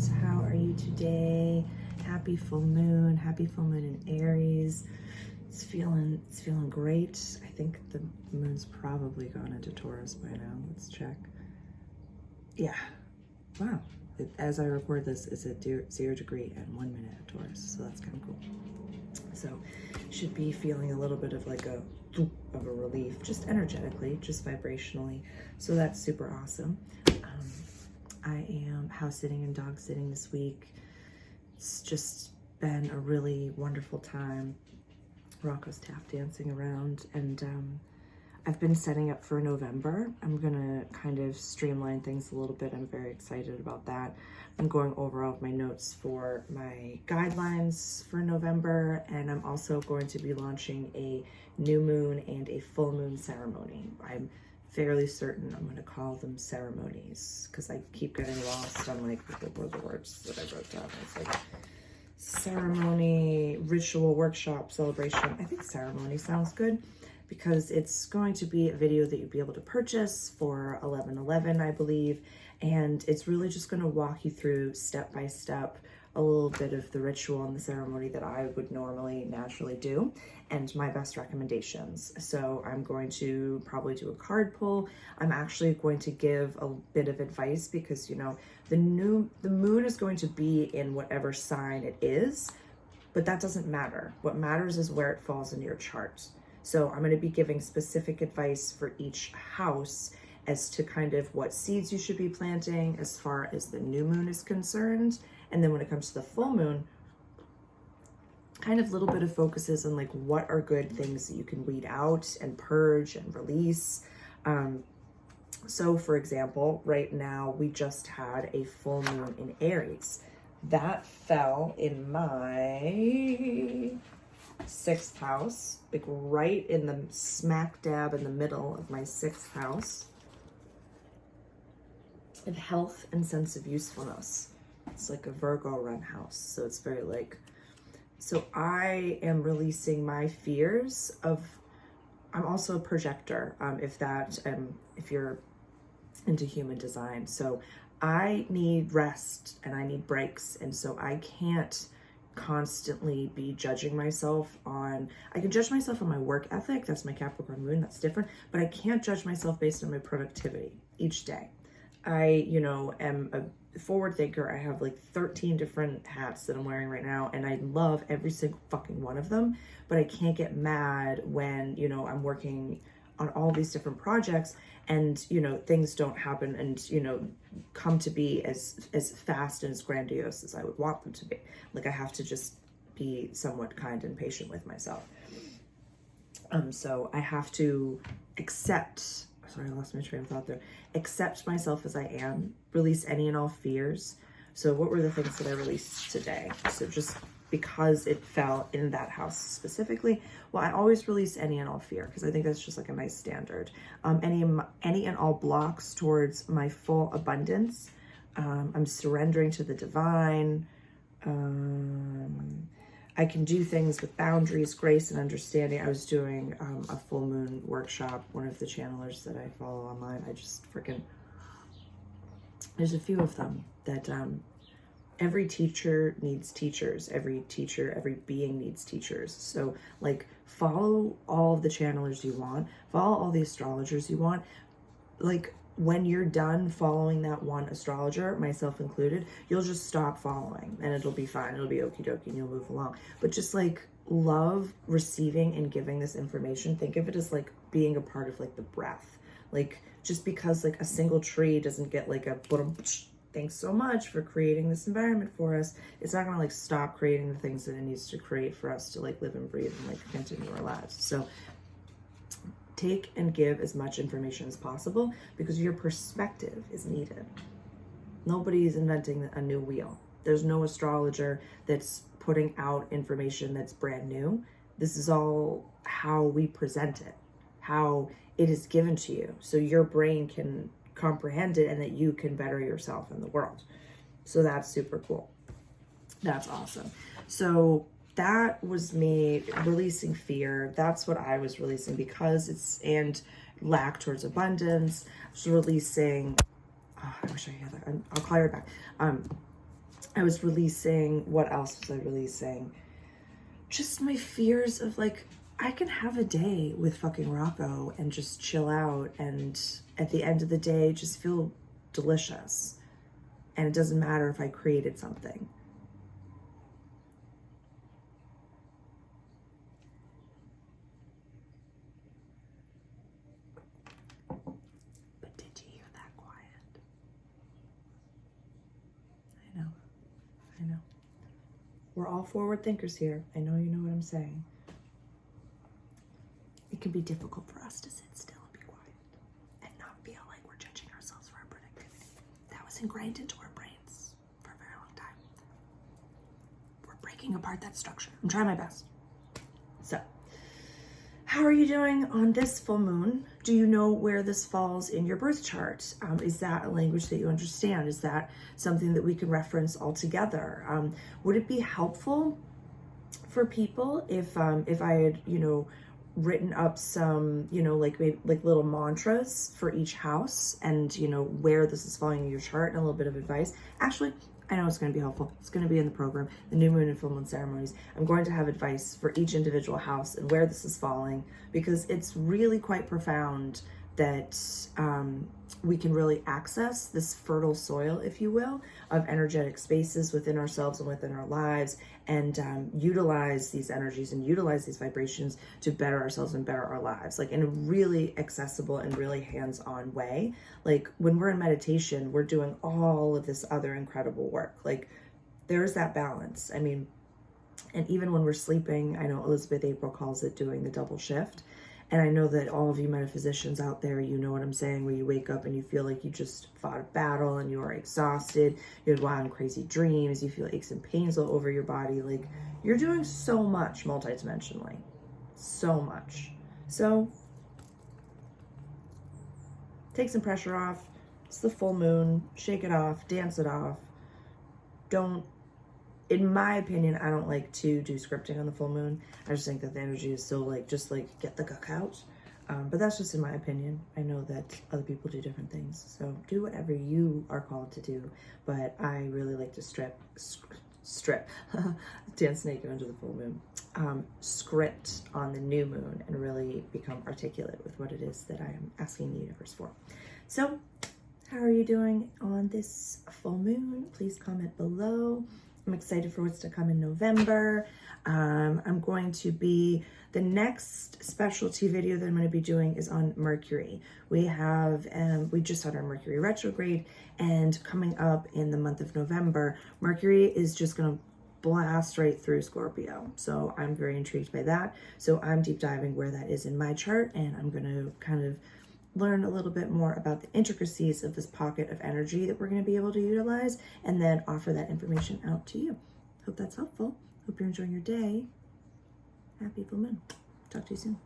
How are you today? Happy full moon in Aries. It's feeling great. I think the moon's probably gone into Taurus by now. Let's check. Yeah. Wow. As I record this, it's at 0 degree and 1 minute at Taurus, so that's kind of cool. So should be feeling a little bit of like a relief, just energetically, just vibrationally. So that's super awesome. I am house sitting and dog sitting this week. It's just been a really wonderful time. Rocco's tap dancing around, and I've been setting up for November. I'm gonna kind of streamline things a little bit. I'm very excited about that. I'm going over all of my notes for my guidelines for November, and I'm also going to be launching a new moon and a full moon ceremony. I'm fairly certain I'm gonna call them ceremonies because I keep getting lost on like what were the words that I wrote down. It's like ceremony, ritual, workshop, celebration. I think ceremony sounds good because it's going to be a video that you'll be able to purchase for $11.11, I believe. And it's really just going to walk you through step by step a little bit of the ritual and the ceremony that I would normally naturally do and my best recommendations. So I'm going to probably do a card pull. I'm actually going to give a bit of advice because, you know, the moon is going to be in whatever sign it is, but that doesn't matter. What matters is where it falls in your chart. So I'm going to be giving specific advice for each house as to kind of what seeds you should be planting as far as the new moon is concerned. And then when it comes to the full moon, kind of little bit of focuses on like what are good things that you can weed out and purge and release. So for example, right now we just had a full moon in Aries. That fell in my 6th house, like right in the smack dab in the middle of my 6th house of health and sense of usefulness. It's like a Virgo run house, so it's very like, so I am releasing my fears of, I'm also a projector, if you're into human design. So I need rest and I need breaks, and so I can't constantly be judging myself on, I can judge myself on my work ethic, that's my Capricorn moon, that's different, but I can't judge myself based on my productivity each day. I, you know, am a forward thinker. I have like 13 different hats that I'm wearing right now, and I love every single fucking one of them, but I can't get mad when, you know, I'm working on all these different projects and, you know, things don't happen and, you know, come to be as fast and as grandiose as I would want them to be. Like I have to just be somewhat kind and patient with myself. So I have to accept, sorry, I lost my train of thought there. Accept myself as I am, release any and all fears. So what were the things that I released today? So just because it fell in that house specifically, well, I always release any and all fear because I think that's just like a nice standard. Any and all blocks towards my full abundance. I'm surrendering to the divine. I can do things with boundaries, grace, and understanding. I was doing a full moon workshop, one of the channelers that I follow online. I just freaking, there's a few of them that every teacher needs teachers. Every being needs teachers. So like follow all of the channelers you want, follow all the astrologers you want. Like when you're done following that one astrologer, myself included, you'll just stop following and it'll be fine. It'll be okie dokie and you'll move along. But just like love receiving and giving this information. Think of it as like being a part of like the breath. Like just because like a single tree doesn't get like a thanks so much for creating this environment for us, it's not gonna like stop creating the things that it needs to create for us to like live and breathe and like continue our lives. So take and give as much information as possible because your perspective is needed. Nobody's inventing a new wheel. There's no astrologer that's putting out information that's brand new. This is all how we present it, how it is given to you, so your brain can comprehend it and that you can better yourself in the world. So that's super cool. That's awesome. So that was me releasing fear. That's what I was releasing because it's, and lack towards abundance. I was releasing, oh, I wish I had that. I'll call her back. I was releasing, what else was I releasing? Just my fears of like, I can have a day with fucking Rocco and just chill out, and at the end of the day, just feel delicious. And it doesn't matter if I created something. But did you hear that quiet? I know. We're all forward thinkers here. I know you know what I'm saying. It can be difficult for us to sit still and be quiet and not feel like we're judging ourselves for our productivity. That was ingrained into our brains for a very long time. We're breaking apart that structure. I'm trying my best. So, how are you doing on this full moon? Do you know where this falls in your birth chart? Is that a language that you understand? Is that something that we can reference all together? Would it be helpful for people if I had, written up some, like little mantras for each house, and where this is falling in your chart, and a little bit of advice? Actually, I know it's going to be helpful. It's going to be in the program, the new moon and full moon ceremonies. I'm going to have advice for each individual house and where this is falling, because it's really quite profound that we can really access this fertile soil, if you will, of energetic spaces within ourselves and within our lives, and utilize these energies and utilize these vibrations to better ourselves and better our lives, like in a really accessible and really hands-on way. Like when we're in meditation, we're doing all of this other incredible work. Like there's that balance. I mean, and even when we're sleeping, I know Elizabeth April calls it doing the double shift. And I know that all of you metaphysicians out there, you know what I'm saying, where you wake up and you feel like you just fought a battle and you are exhausted, you had wild and crazy dreams, you feel aches and pains all over your body. Like you're doing so much multidimensionally, so much. So take some pressure off. It's the full moon, shake it off, dance it off. Don't, in my opinion, I don't like to do scripting on the full moon. I just think that the energy is so like, just like get the cuck out. But that's just in my opinion. I know that other people do different things. So do whatever you are called to do. But I really like to strip, dance naked under the full moon, script on the new moon, and really become articulate with what it is that I am asking the universe for. So how are you doing on this full moon? Please comment below. I'm excited for what's to come in November. I'm going to be, the next specialty video that I'm going to be doing is on Mercury. We just had our Mercury retrograde, and coming up in the month of November, Mercury is just going to blast right through Scorpio. So I'm very intrigued by that. So I'm deep diving where that is in my chart, and I'm going to kind of learn a little bit more about the intricacies of this pocket of energy that we're going to be able to utilize, and then offer that information out to you. Hope that's helpful. Hope you're enjoying your day. Happy full moon. Talk to you soon.